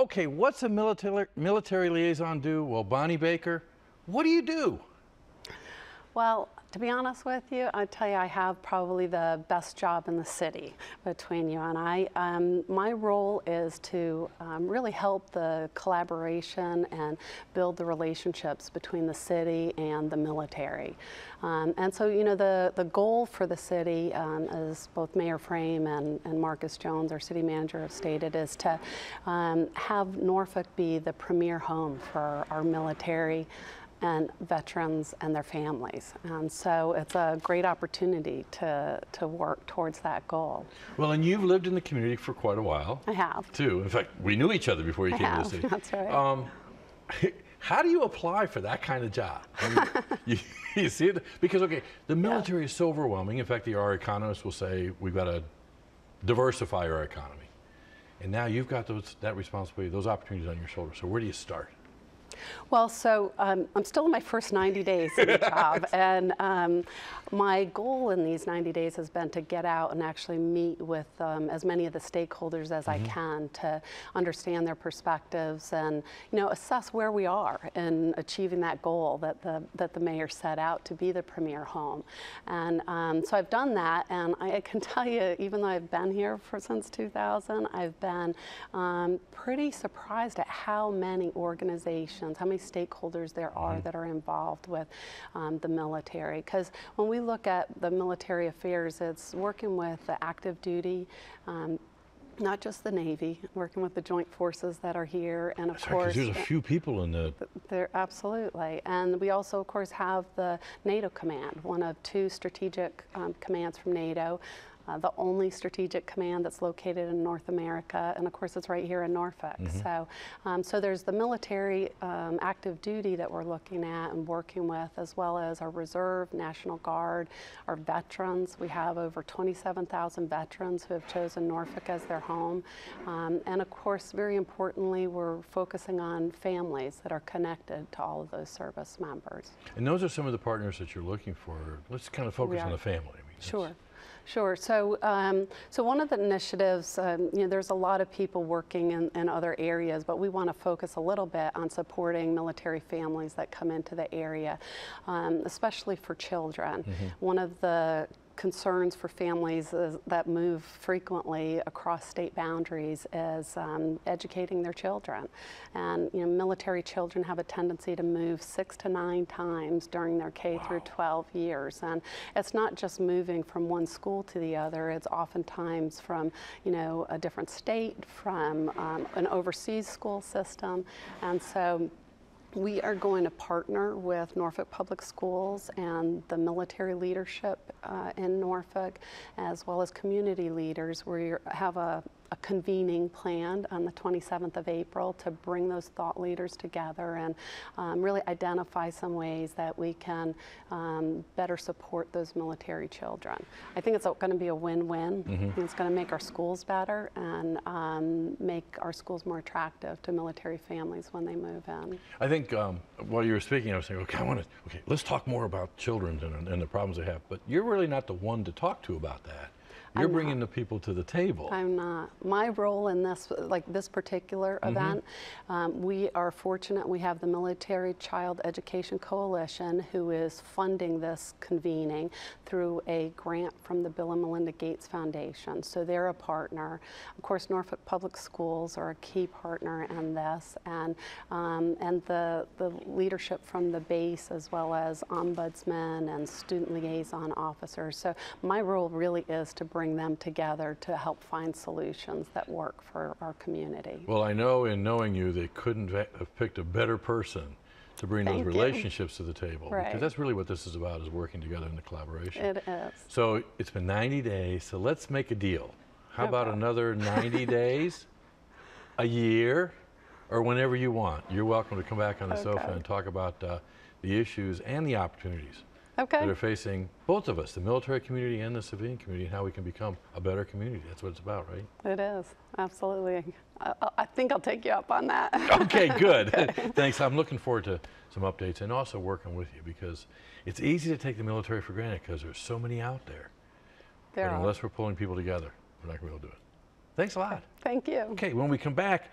Okay, what's a military liaison do? Well, Bonnie Baker, what do you do? Well, to be honest with you, I tell you, I have probably the best job in the city between you and I. My role is to really help the collaboration and build the relationships between the city and the military. And so, you know, the goal for the city, as both Mayor Frame and Marcus Jones, our city manager, have stated, is to have Norfolk be the premier home for our military and veterans and their families. And so it's a great opportunity to work towards that goal. Well, and you've lived in the community for quite a while. I have. Too. In fact, we knew each other before you came to the city. That's right. How do you apply for that kind of job? I mean, you see it? Because, okay, the military is so overwhelming. In fact, our economists will say we've got to diversify our economy. And now you've got that responsibility, those opportunities on your shoulders. So where do you start? Well, so I'm still in my first 90 days in the job, and my goal in these 90 days has been to get out and actually meet with as many of the stakeholders as I can to understand their perspectives and, you know, assess where we are in achieving that goal that the mayor set out to be the premier home. And so I've done that, and I can tell you, even though I've been here since 2000, I've been pretty surprised at how many organizations, how many stakeholders there are that are involved with the military. Because when we look at the military affairs, it's working with the active duty, not just the Navy, working with the joint forces that are here, and of course, there's a few people in the. There absolutely, and we also, of course, have the NATO command, one of two strategic commands from NATO. The only strategic command that's located in North America, and of course it's right here in Norfolk. So there's the military active duty that we're looking at and working with, as well as our Reserve, National Guard, our veterans. We have over 27,000 veterans who have chosen Norfolk as their home. And of course, very importantly, we're focusing on families that are connected to all of those service members. And those are some of the partners that you're looking for. Let's kind of focus on the family. I mean, sure. Sure. So, so one of the initiatives, you know, there's a lot of people working in other areas, but we want to focus a little bit on supporting military families that come into the area, especially for children. One of the concerns for families that move frequently across state boundaries is educating their children. And you know, military children have a tendency to move 6 to 9 times during their K through 12 years. And it's not just moving from one school to the other, it's oftentimes from, you know, a different state, from an overseas school system. And so we are going to partner with Norfolk Public Schools and the military leadership in Norfolk, as well as community leaders. We have a convening planned on the 27th of April to bring those thought leaders together and really identify some ways that we can better support those military children. I think it's going to be a win-win. It's going to make our schools better and make our schools more attractive to military families when they move in. I think while you were speaking, I was saying, okay, let's talk more about children and the problems they have. But you're really not the one to talk to about that. You're bringing the people to the table. I'm not. My role in this, like this particular event, we are fortunate we have the Military Child Education Coalition who is funding this convening through a grant from the Bill and Melinda Gates Foundation. So they're a partner. Of course, Norfolk Public Schools are a key partner in this, and the leadership from the base, as well as ombudsmen and student liaison officers. So my role really is to bring them together to help find solutions that work for our community. Well, I know in knowing you, they couldn't have picked a better person to bring those relationships to the table. Because that's really what this is about, is working together in the collaboration. It is. So it's been 90 days, so let's make a deal. How about another 90 days, a year, or whenever you want? You're welcome to come back on the sofa and talk about the issues and the opportunities that are facing both of us, the military community and the civilian community, and how we can become a better community. That's what it's about, right? It is, absolutely. I think I'll take you up on that. Okay, good. Thanks. I'm looking forward to some updates and also working with you, because it's easy to take the military for granted because there's so many out there. But unless we're pulling people together, we're not going to be able to do it. Thanks a lot. Thank you. Okay, when we come back,